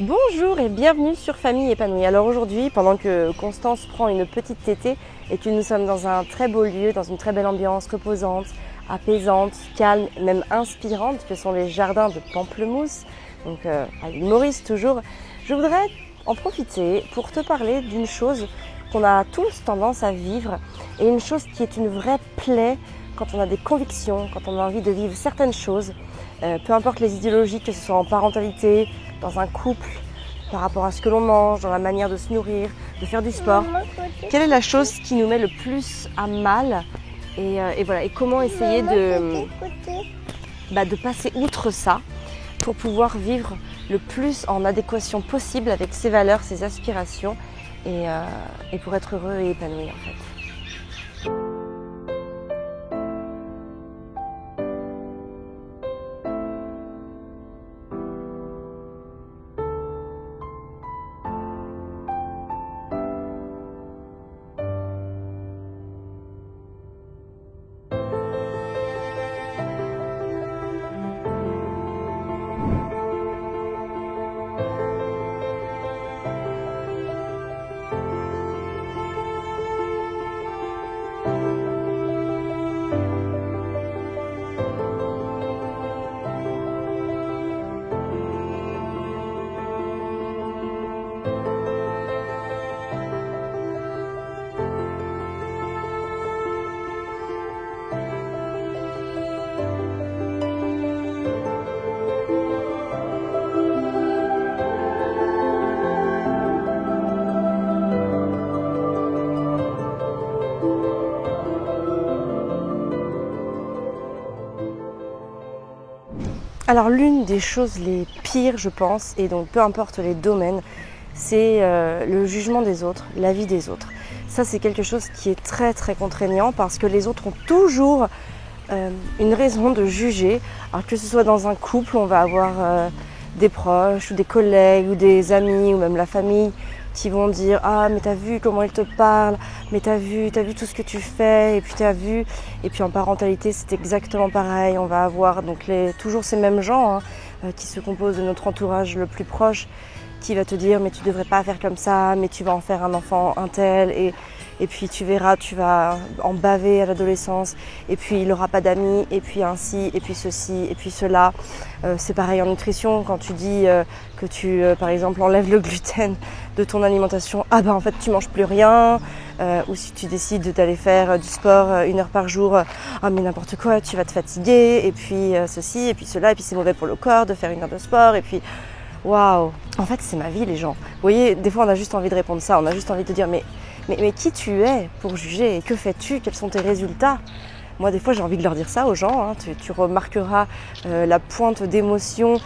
Bonjour et bienvenue sur Famille épanouie. Alors aujourd'hui, pendant que Constance prend une petite tétée et que nous sommes dans un très beau lieu, dans une très belle ambiance reposante, apaisante, calme, même inspirante, que sont les jardins de Pamplemousse, donc à l'île Maurice toujours, je voudrais en profiter pour te parler d'une chose qu'on a tous tendance à vivre et une chose qui est une vraie plaie quand on a des convictions, quand on a envie de vivre certaines choses, peu importe les idéologies, que ce soit en parentalité, dans un couple, par rapport à ce que l'on mange, dans la manière de se nourrir, de faire du sport. Quelle est la chose qui nous met le plus à mal et voilà, et comment essayer de passer outre ça pour pouvoir vivre le plus en adéquation possible avec ses valeurs, ses aspirations et pour être heureux et épanoui en fait. Alors l'une des choses les pires je pense, et donc peu importe les domaines, c'est le jugement des autres, l'avis des autres. Ça c'est quelque chose qui est très très contraignant parce que les autres ont toujours une raison de juger. Alors que ce soit dans un couple, on va avoir des proches ou des collègues ou des amis ou même la famille qui vont dire « Ah mais t'as vu comment il te parle, mais t'as vu tout ce que tu fais, et puis t'as vu… » Et puis en parentalité c'est exactement pareil, on va avoir donc toujours ces mêmes gens qui se composent de notre entourage le plus proche qui va te dire « Mais tu devrais pas faire comme ça, mais tu vas en faire un enfant un tel et puis tu verras, tu vas en baver à l'adolescence, et puis il n'aura pas d'amis, et puis ainsi, et puis ceci, et puis cela. » C'est pareil en nutrition, quand tu dis que tu, par exemple, enlèves le gluten de ton alimentation, ah ben en fait tu manges plus rien, ou si tu décides d'aller faire du sport 1 heure par jour, ah mais n'importe quoi, tu vas te fatiguer, et puis ceci, et puis cela, et puis c'est mauvais pour le corps de faire 1 heure de sport, et puis waouh, en fait c'est ma vie les gens. Vous voyez, des fois on a juste envie de répondre ça, on a juste envie de dire mais qui tu es pour juger et que fais-tu, quels sont tes résultats? Moi des fois j'ai envie de leur dire ça aux gens, tu remarqueras la pointe d'émotion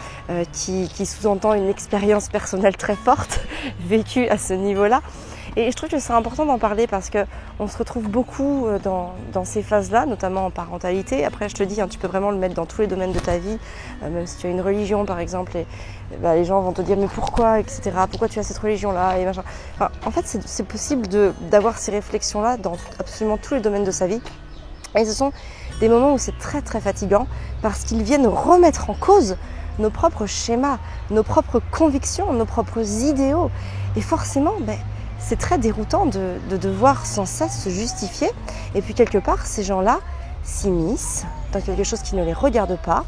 qui sous-entend une expérience personnelle très forte vécue à ce niveau-là. Et je trouve que c'est important d'en parler parce qu'on se retrouve beaucoup dans ces phases-là, notamment en parentalité. Après, je te dis, tu peux vraiment le mettre dans tous les domaines de ta vie, même si tu as une religion, par exemple, et les gens vont te dire « mais pourquoi ?» etc. « Pourquoi tu as cette religion-là ?» et machin. Enfin, en fait, c'est possible d'avoir ces réflexions-là dans absolument tous les domaines de sa vie. Et ce sont des moments où c'est très très fatigant parce qu'ils viennent remettre en cause nos propres schémas, nos propres convictions, nos propres idéaux. Et forcément, c'est très déroutant de devoir sans cesse se justifier. Et puis quelque part, ces gens-là s'immiscent dans quelque chose qui ne les regarde pas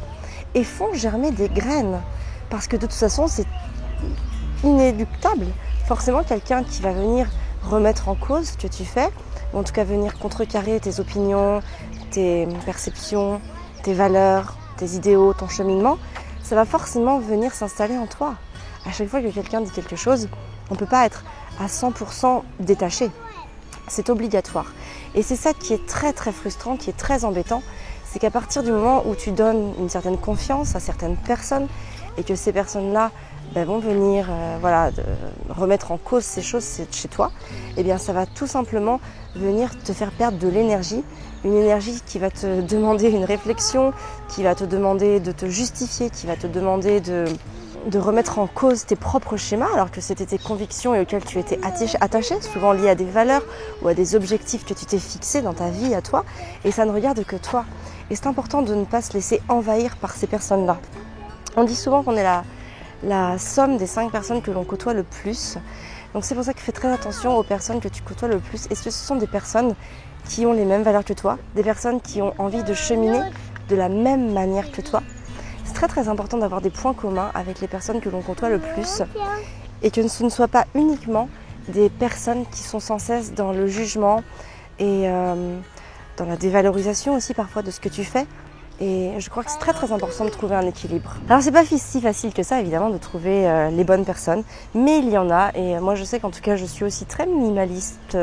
et font germer des graines. Parce que de toute façon, c'est inéluctable. Forcément, quelqu'un qui va venir remettre en cause ce que tu fais, ou en tout cas venir contrecarrer tes opinions, tes perceptions, tes valeurs, tes idéaux, ton cheminement, ça va forcément venir s'installer en toi. À chaque fois que quelqu'un dit quelque chose, on ne peut pas être à 100% détaché. C'est obligatoire. Et c'est ça qui est très très frustrant, qui est très embêtant, c'est qu'à partir du moment où tu donnes une certaine confiance à certaines personnes et que ces personnes-là vont venir remettre en cause ces choses chez toi, eh bien ça va tout simplement venir te faire perdre de l'énergie, une énergie qui va te demander une réflexion, qui va te demander de te justifier, qui va te demander de remettre en cause tes propres schémas alors que c'était tes convictions et auxquelles tu étais attaché, souvent liées à des valeurs ou à des objectifs que tu t'es fixés dans ta vie à toi, et ça ne regarde que toi. Et c'est important de ne pas se laisser envahir par ces personnes-là. On dit souvent qu'on est la somme des 5 personnes que l'on côtoie le plus. Donc c'est pour ça que fais très attention aux personnes que tu côtoies le plus. Est-ce que ce sont des personnes qui ont les mêmes valeurs que toi, des personnes qui ont envie de cheminer de la même manière que toi? C'est très très important d'avoir des points communs avec les personnes que l'on côtoie le plus et que ce ne soit pas uniquement des personnes qui sont sans cesse dans le jugement et dans la dévalorisation aussi parfois de ce que tu fais. Et je crois que c'est très très important de trouver un équilibre. Alors c'est pas si facile que ça évidemment de trouver les bonnes personnes, mais il y en a. Et moi je sais qu'en tout cas je suis aussi très minimaliste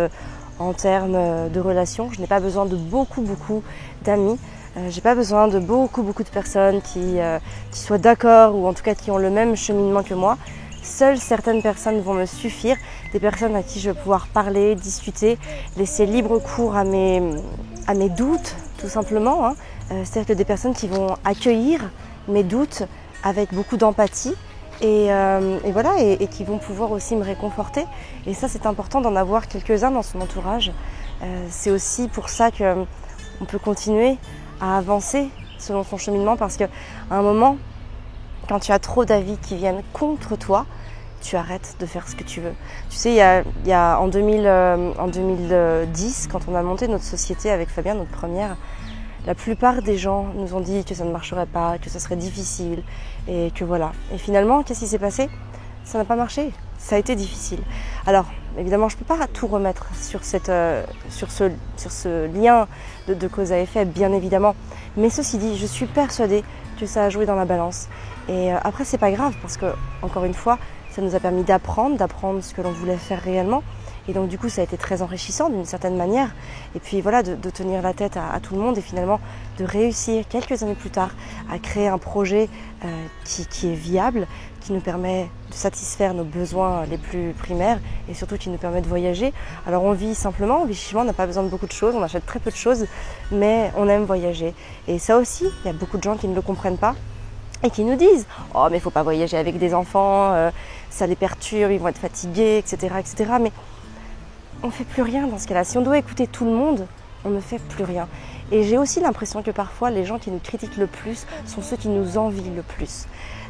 en termes de relations. Je n'ai pas besoin de beaucoup d'amis. J'ai pas besoin de beaucoup de personnes qui soient d'accord ou en tout cas qui ont le même cheminement que moi. Seules certaines personnes vont me suffire, des personnes à qui je vais pouvoir parler, discuter, laisser libre cours à mes doutes tout simplement, hein. C'est-à-dire que des personnes qui vont accueillir mes doutes avec beaucoup d'empathie et voilà, et qui vont pouvoir aussi me réconforter. Et ça, c'est important d'en avoir quelques-uns dans son entourage. C'est aussi pour ça qu'on peut continuer à avancer selon son cheminement, parce qu'à un moment, quand tu as trop d'avis qui viennent contre toi, tu arrêtes de faire ce que tu veux. Tu sais, il y a en 2010, quand on a monté notre société avec Fabien, notre première, la plupart des gens nous ont dit que ça ne marcherait pas, que ça serait difficile et que voilà. Et finalement, qu'est-ce qui s'est passé? Ça n'a pas marché, ça a été difficile. Alors, évidemment, je ne peux pas tout remettre sur ce lien de cause à effet, bien évidemment. Mais ceci dit, je suis persuadée que ça a joué dans la balance. Et après, c'est pas grave, parce que, encore une fois, ça nous a permis d'apprendre ce que l'on voulait faire réellement. Et donc du coup, ça a été très enrichissant d'une certaine manière. Et puis voilà, de tenir la tête à tout le monde et finalement de réussir quelques années plus tard à créer un projet qui est viable, qui nous permet de satisfaire nos besoins les plus primaires et surtout qui nous permet de voyager. Alors on vit simplement, on vit chichement, on n'a pas besoin de beaucoup de choses, on achète très peu de choses, mais on aime voyager. Et ça aussi, il y a beaucoup de gens qui ne le comprennent pas et qui nous disent « Oh mais il ne faut pas voyager avec des enfants, ça les perturbe, ils vont être fatigués, etc. etc. » Mais on ne fait plus rien dans ce cas-là. Si on doit écouter tout le monde, on ne fait plus rien. Et j'ai aussi l'impression que parfois, les gens qui nous critiquent le plus sont ceux qui nous envient le plus.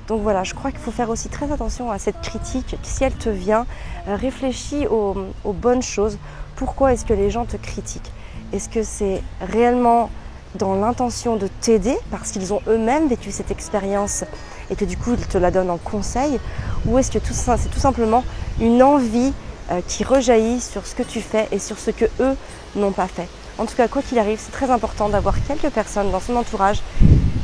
Donc voilà, je crois qu'il faut faire aussi très attention à cette critique. Si elle te vient, réfléchis aux bonnes choses. Pourquoi est-ce que les gens te critiquent? Est-ce que c'est réellement dans l'intention de t'aider parce qu'ils ont eux-mêmes vécu cette expérience et que du coup, ils te la donnent en conseil? Ou est-ce que tout ça, c'est tout simplement une envie qui rejaillit sur ce que tu fais et sur ce que eux n'ont pas fait? En tout cas, quoi qu'il arrive, c'est très important d'avoir quelques personnes dans son entourage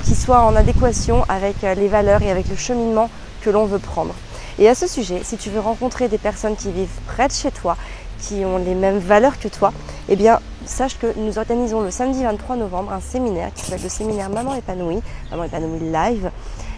qui soient en adéquation avec les valeurs et avec le cheminement que l'on veut prendre. Et à ce sujet, si tu veux rencontrer des personnes qui vivent près de chez toi, qui ont les mêmes valeurs que toi, eh bien, sache que nous organisons le samedi 23 novembre un séminaire qui s'appelle le séminaire Maman Épanouie Live,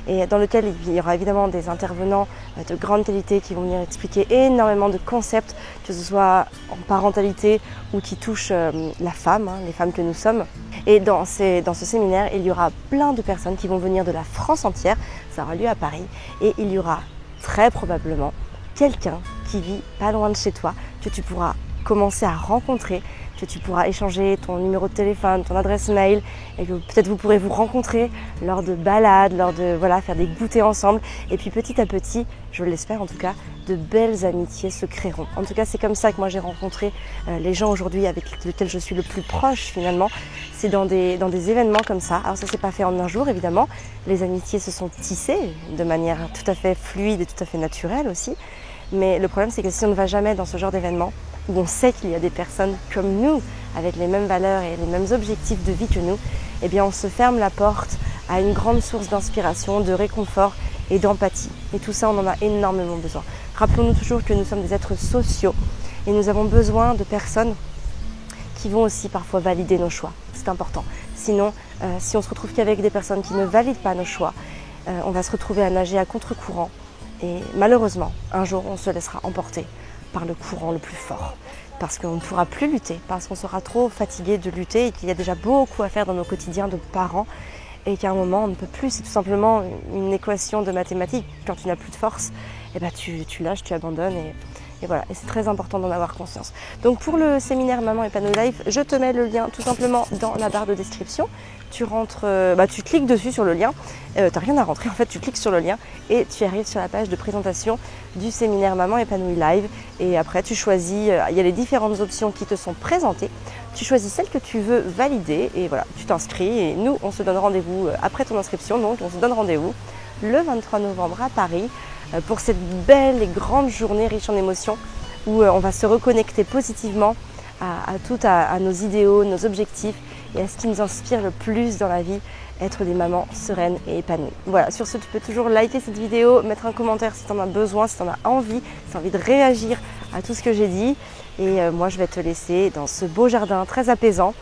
et dans lequel il y aura évidemment des intervenants de grande qualité qui vont venir expliquer énormément de concepts, que ce soit en parentalité ou qui touchent la femme, les femmes que nous sommes. Et dans ce séminaire, il y aura plein de personnes qui vont venir de la France entière, ça aura lieu à Paris, et il y aura très probablement quelqu'un qui vit pas loin de chez toi, que tu pourras commencer à rencontrer, que tu pourras échanger ton numéro de téléphone, ton adresse mail, et que peut-être vous pourrez vous rencontrer lors de balades, lors de faire des goûters ensemble. Et puis petit à petit, je l'espère en tout cas, de belles amitiés se créeront. En tout cas, c'est comme ça que moi j'ai rencontré les gens aujourd'hui avec lesquels je suis le plus proche finalement. C'est dans des événements comme ça. Alors ça s'est pas fait en un jour évidemment. Les amitiés se sont tissées de manière tout à fait fluide et tout à fait naturelle aussi. Mais le problème, c'est que si on ne va jamais dans ce genre d'événement, où on sait qu'il y a des personnes comme nous, avec les mêmes valeurs et les mêmes objectifs de vie que nous, eh bien on se ferme la porte à une grande source d'inspiration, de réconfort et d'empathie. Et tout ça, on en a énormément besoin. Rappelons-nous toujours que nous sommes des êtres sociaux et nous avons besoin de personnes qui vont aussi parfois valider nos choix. C'est important. Sinon, si on se retrouve qu'avec des personnes qui ne valident pas nos choix, on va se retrouver à nager à contre-courant. Et malheureusement, un jour, on se laissera emporter par le courant le plus fort. Parce qu'on ne pourra plus lutter, parce qu'on sera trop fatigué de lutter et qu'il y a déjà beaucoup à faire dans nos quotidiens de parents et qu'à un moment, on ne peut plus. C'est tout simplement une équation de mathématiques. Quand tu n'as plus de force, eh ben, tu lâches, tu abandonnes Et voilà, et c'est très important d'en avoir conscience. Donc pour le séminaire Maman épanouie Life, je te mets le lien tout simplement dans la barre de description. Tu rentres, tu cliques dessus sur le lien, tu n'as rien à rentrer en fait, tu cliques sur le lien et tu arrives sur la page de présentation du séminaire Maman épanouie Live. Et après tu choisis, il y a les différentes options qui te sont présentées. Tu choisis celle que tu veux valider et voilà, tu t'inscris et nous on se donne rendez-vous après ton inscription, donc on se donne rendez-vous le 23 novembre à Paris pour cette belle et grande journée riche en émotions où on va se reconnecter positivement à nos idéaux, nos objectifs et à ce qui nous inspire le plus dans la vie, être des mamans sereines et épanouies. Voilà, sur ce, tu peux toujours liker cette vidéo, mettre un commentaire si tu en as besoin, si tu en as envie, si tu as envie de réagir à tout ce que j'ai dit. Et moi, je vais te laisser dans ce beau jardin très apaisant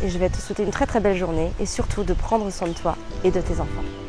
et je vais te souhaiter une très très belle journée et surtout de prendre soin de toi et de tes enfants.